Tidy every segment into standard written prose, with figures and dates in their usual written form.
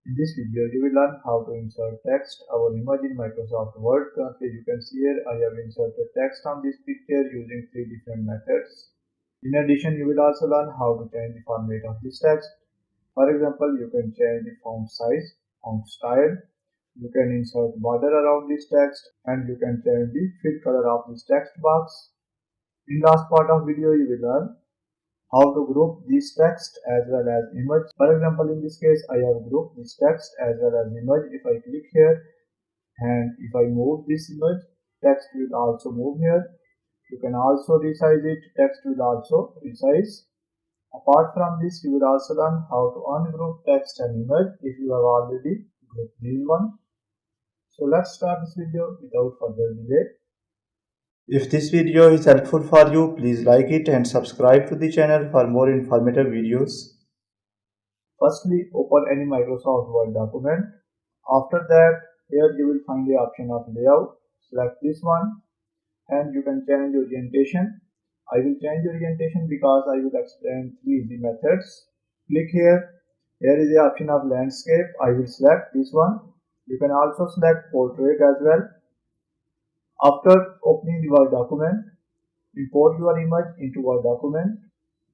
In this video, you will learn how to insert text or image in Microsoft Word. Currently, you can see here I have inserted text on this picture using three different methods. In addition, you will also learn how to change the format of this text. For example, you can change the font size, font style. You can insert border around this text and you can change the fill color of this text box. In last part of video, you will learn how to group this text as well as image. For example, in this case, I have grouped this text as well as image. If I click here and if I move this image, text will also move here. You can also resize it, text will also resize. Apart from this, you will also learn how to ungroup text and image if you have already grouped these one. So let's start this video without further delay. If this video is helpful for you, please like it and subscribe to the channel for more informative videos. Firstly, open any Microsoft Word document. After that, here you will find the option of layout. Select this one and you can change orientation. I will change orientation because I will explain three easy methods. Click here. Here is the option of landscape. I will select this one. You can also select portrait as well. After opening the Word document, import your image into Word document.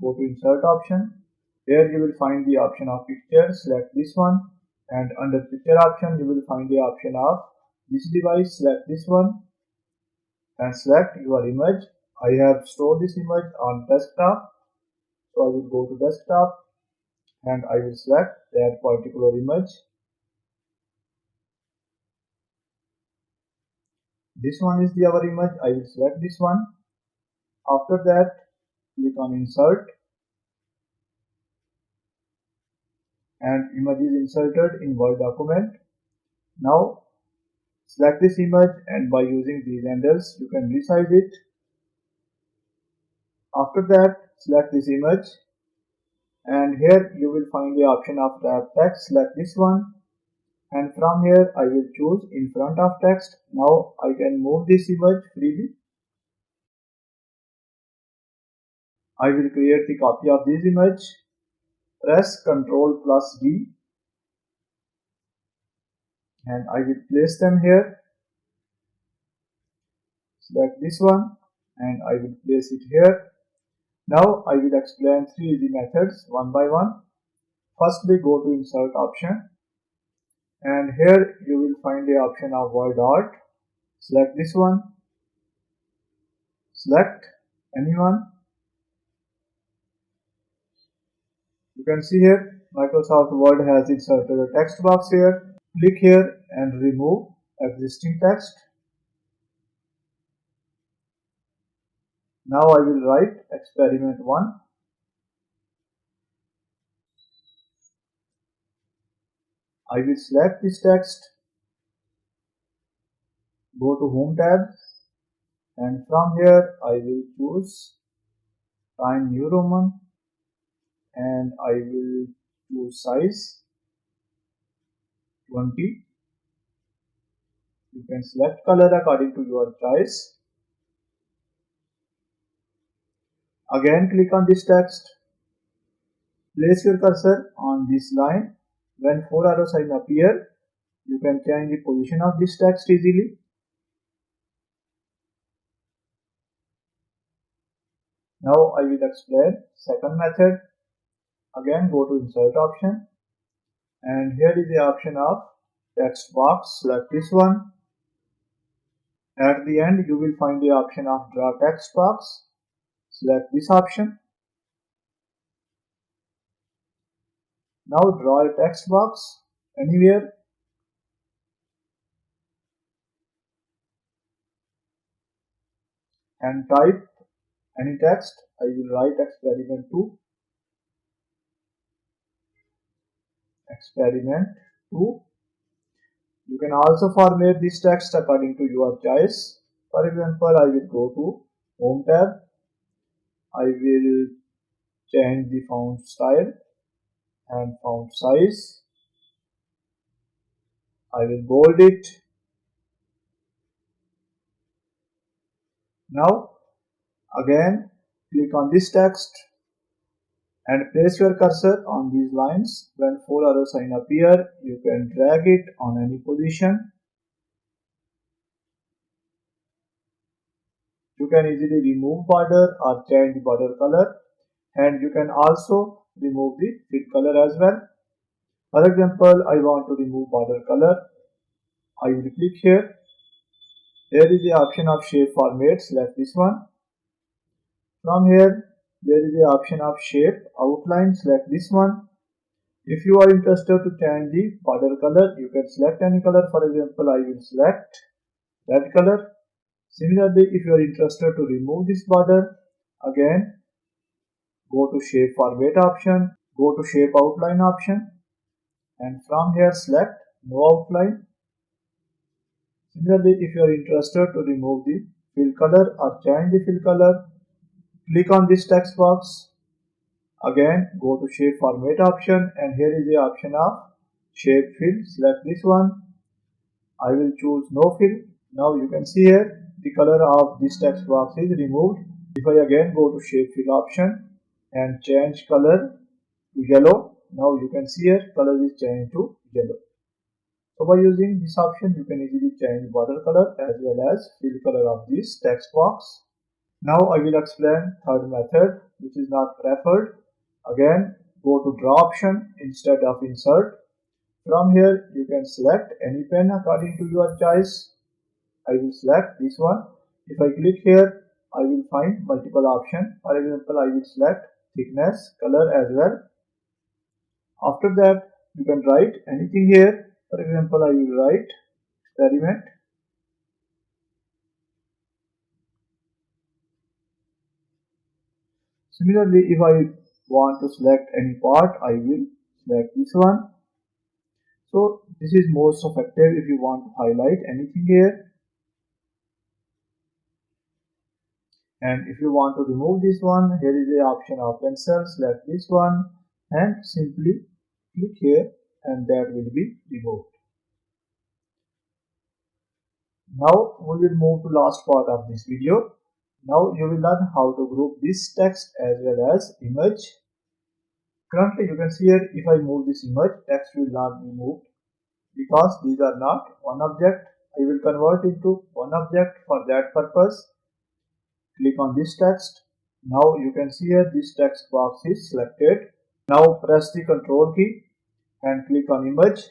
Go to insert option. Here you will find the option of picture. Select this one and under picture option you will find the option of this device. Select this one and select your image. I have stored this image on desktop, so I will go to desktop and I will select that particular image. This one is our image. I will select this one. After that, click on insert and image is inserted in Word document. Now select this image and by using these handles you can resize it. After that, select this image and here you will find the option of wrap text. Select this one and from here I will choose in front of text. Now I can move this image freely. I will create the copy of this image. Press Ctrl plus D and I will place them here. Select this one and I will place it here. Now I will explain three easy methods one by one. Firstly, go to insert option and here you will find the option of word art. Select this one. Select anyone. You can see here Microsoft Word has inserted a text box here. Click here and remove existing text. Now I will write experiment 1. I will select this text, go to Home tab and from here I will choose Time New Roman and I will choose size 20. You can select color according to your choice. Again click on this text. Place your cursor on this line. When 4 arrow sign appear, you can change the position of this text easily. Now I will explain second method. Again go to insert option and here is the option of text box. Select this one. At the end you will find the option of draw text box. Select this option. Now draw a text box anywhere. And type any text. I will write experiment 2. Experiment 2. You can also format this text according to your choice. For example, I will go to Home tab. I will change the font style and font size. I will bold it. Now again click on this text and place your cursor on these lines. When 4 arrow sign appear, you can drag it on any position. You can easily remove border or change the border color, and you can also remove the fill color as well. For example, I want to remove border color. I will click here. Here is the option of shape format, select this one. From here, there is the option of shape outline, select this one. If you are interested to change the border color, you can select any color. For example, I will select red color. Similarly, if you are interested to remove this border, again go to shape format option, go to shape outline option, and from here select no outline. Similarly, if you are interested to remove the fill color or change the fill color, click on this text box. Again, go to shape format option, and here is the option of shape fill. Select this one. I will choose no fill. Now you can see here the color of this text box is removed. If I again go to shape fill option and change color to yellow, now you can see here color is changed to yellow. So by using this option, you can easily change border color as well as fill color of this text box. Now I will explain third method, which is not preferred. Again, go to draw option instead of insert. From here, you can select any pen according to your choice. I will select this one. If I click here, I will find multiple options. For example, I will select thickness, color as well. After that, you can write anything here. For example, I will write experiment. Similarly, if I want to select any part, I will select this one. So this is most effective if you want to highlight anything here. And if you want to remove this one, here is the option of pencil. Select this one and simply click here, and that will be removed. Now we will move to last part of this video. Now you will learn how to group this text as well as image. Currently you can see here, if I move this image, text will not be moved because these are not one object. I will convert into one object. For that purpose, click on this text. Now you can see here this text box is selected. Now press the Ctrl key and click on image.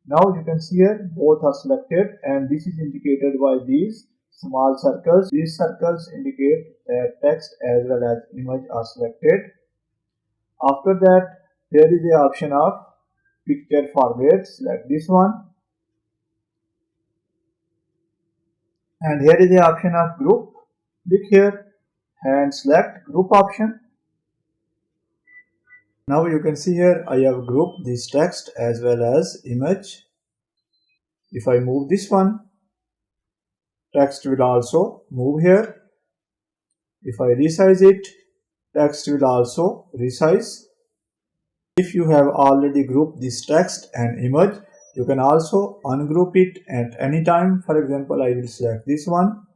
Now you can see here both are selected, and this is indicated by these small circles. These circles indicate that text as well as image are selected. After that, there is the option of picture format. Select this one. And here is the option of group. Click here and select group option. Now you can see here I have grouped this text as well as image. If I move this one, text will also move here. If I resize it, text will also resize. If you have already grouped this text and image, you can also ungroup it at any time. For example, I will select this one.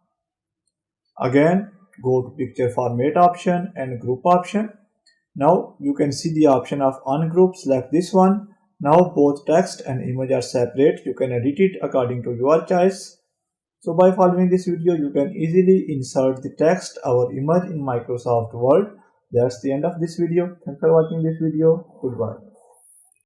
Again, go to picture format option and group option. Now you can see the option of ungroup. Select this one. Now both text and image are separate. You can edit it according to your choice. So by following this video, you can easily insert the text or image in Microsoft Word. That's the end of this video. Thanks for watching this video. Goodbye.